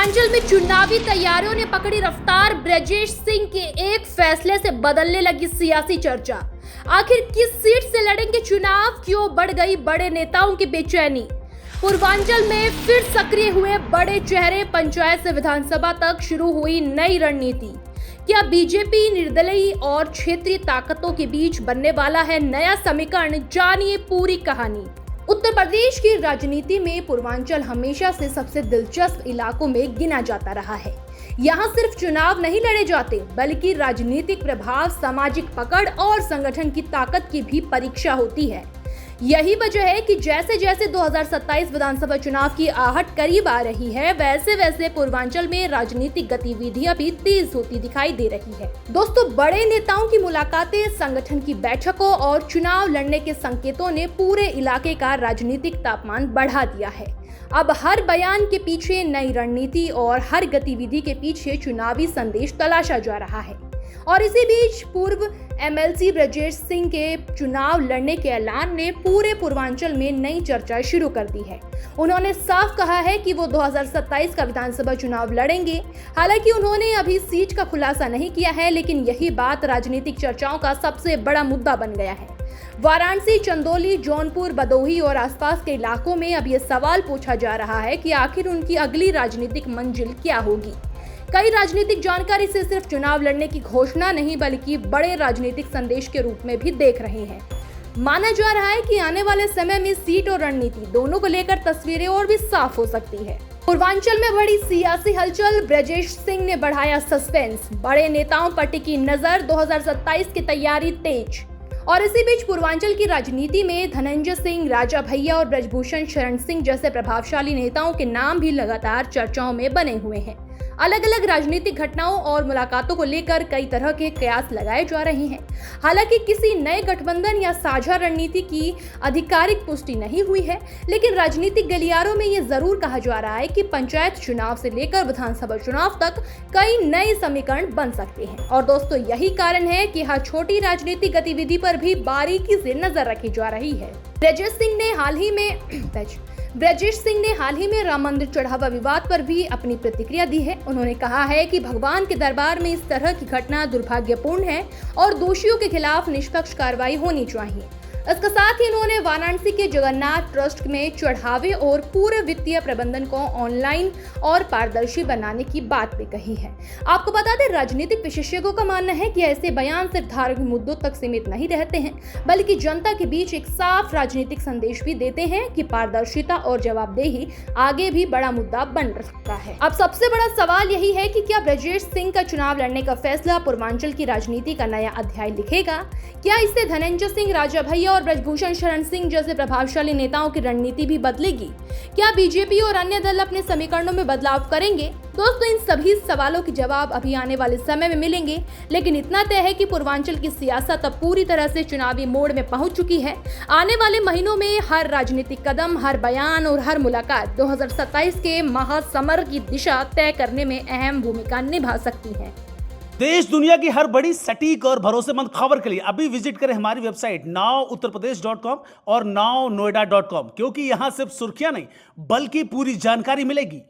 पूर्वांचल में चुनावी तैयारियों ने पकड़ी रफ्तार। ब्रजेश सिंह के एक फैसले से बदलने लगी सियासी चर्चा। आखिर किस सीट से लड़ेंगे चुनाव, क्यों बढ़ गई बड़े नेताओं की बेचैनी। पूर्वांचल में फिर सक्रिय हुए बड़े चेहरे। पंचायत से विधानसभा तक शुरू हुई नई रणनीति। क्या बीजेपी, निर्दलीय और क्षेत्रीय ताकतों के बीच बनने वाला है नया समीकरण? जानिए पूरी कहानी। उत्तर प्रदेश की राजनीति में पूर्वांचल हमेशा से सबसे दिलचस्प इलाकों में गिना जाता रहा है। यहाँ सिर्फ चुनाव नहीं लड़े जाते, बल्कि राजनीतिक प्रभाव, सामाजिक पकड़ और संगठन की ताकत की भी परीक्षा होती है। यही वजह है कि जैसे जैसे 2027 विधानसभा चुनाव की आहट करीब आ रही है, वैसे वैसे पूर्वांचल में राजनीतिक गतिविधियां भी तेज होती दिखाई दे रही है। दोस्तों, बड़े नेताओं की मुलाकातें, संगठन की बैठकों और चुनाव लड़ने के संकेतों ने पूरे इलाके का राजनीतिक तापमान बढ़ा दिया है। अब हर बयान के पीछे नई रणनीति और हर गतिविधि के पीछे चुनावी संदेश तलाशा जा रहा है। और इसी बीच पूर्व एमएलसी ब्रजेश सिंह के चुनाव लड़ने के ऐलान ने पूरे पूर्वांचल में नई चर्चा शुरू कर दी है। उन्होंने साफ कहा है कि वो 2027 का विधानसभा चुनाव लड़ेंगे। हालांकि उन्होंने अभी सीट का खुलासा नहीं किया है, लेकिन यही बात राजनीतिक चर्चाओं का सबसे बड़ा मुद्दा बन गया है। वाराणसी, चंदौली, जौनपुर, भदोही और आसपास के इलाकों में अब ये सवाल पूछा जा रहा है कि आखिर उनकी अगली राजनीतिक मंजिल क्या होगी। कई राजनीतिक जानकारी से सिर्फ चुनाव लड़ने की घोषणा नहीं, बल्कि बड़े राजनीतिक संदेश के रूप में भी देख रहे हैं। माना जा रहा है कि आने वाले समय में सीट और रणनीति दोनों को लेकर तस्वीरें और भी साफ हो सकती है। पूर्वांचल में बड़ी सियासी हलचल। ब्रजेश सिंह ने बढ़ाया सस्पेंस। बड़े नेताओं पर टिकी नजर। 2027 की तैयारी तेज। और इसी बीच पूर्वांचल की राजनीति में धनंजय सिंह, राजा भैया और ब्रजभूषण शरण सिंह जैसे प्रभावशाली नेताओं के नाम भी लगातार चर्चाओं में बने हुए हैं। अलग अलग राजनीतिक घटनाओं और मुलाकातों को लेकर कई तरह के कयास लगाए जा रहे हैं। हालांकि किसी नए गठबंधन या साझा रणनीति की आधिकारिक पुष्टि नहीं हुई है, लेकिन राजनीतिक गलियारों में ये जरूर कहा जा रहा है कि पंचायत चुनाव से लेकर विधानसभा चुनाव तक कई नए समीकरण बन सकते हैं। और दोस्तों, यही कारण है कि हर छोटी राजनीतिक गतिविधि पर भी बारीकी से नजर रखी जा रही है। ब्रजेश सिंह ने हाल ही में राम मंदिर चढ़ावा विवाद पर भी अपनी प्रतिक्रिया दी है। उन्होंने कहा है कि भगवान के दरबार में इस तरह की घटना दुर्भाग्यपूर्ण है और दोषियों के खिलाफ निष्पक्ष कार्रवाई होनी चाहिए। इसके साथ ही उन्होंने वाराणसी के जगन्नाथ ट्रस्ट में चढ़ावे और पूरे वित्तीय प्रबंधन को ऑनलाइन और पारदर्शी बनाने की बात भी कही है। आपको बता दें, राजनीतिक विशेषज्ञों का मानना है कि ऐसे बयान सिर्फ धार्मिक मुद्दों तक सीमित नहीं रहते हैं, बल्कि जनता के बीच एक साफ राजनीतिक संदेश भी देते हैं कि पारदर्शिता और जवाबदेही आगे भी बड़ा मुद्दा बन सकता है। अब सबसे बड़ा सवाल यही है कि क्या ब्रजेश सिंह का चुनाव लड़ने का फैसला पूर्वांचल की राजनीति का नया अध्याय लिखेगा? क्या इससे धनंजय सिंह, राजा भैया और ब्रजभूषण शरण सिंह जैसे प्रभावशाली नेताओं की रणनीति भी बदलेगी? क्या बीजेपी और अन्य दल अपने समीकरणों में बदलाव करेंगे? दोस्तों, इन सभी सवालों के जवाब अभी आने वाले समय में मिलेंगे, लेकिन इतना तय है कि पूर्वांचल की सियासत अब पूरी तरह से चुनावी मोड़ में पहुंच चुकी है। आने वाले महीनों में हर राजनीतिक कदम, हर बयान और हर मुलाकात 2027 के महासमर की दिशा तय करने में अहम भूमिका निभा सकती है। देश दुनिया की हर बड़ी सटीक और भरोसेमंद खबर के लिए अभी विजिट करें हमारी वेबसाइट nowuttarpradesh.com और nownoida.com, क्योंकि यहां सिर्फ सुर्खियां नहीं, बल्कि पूरी जानकारी मिलेगी।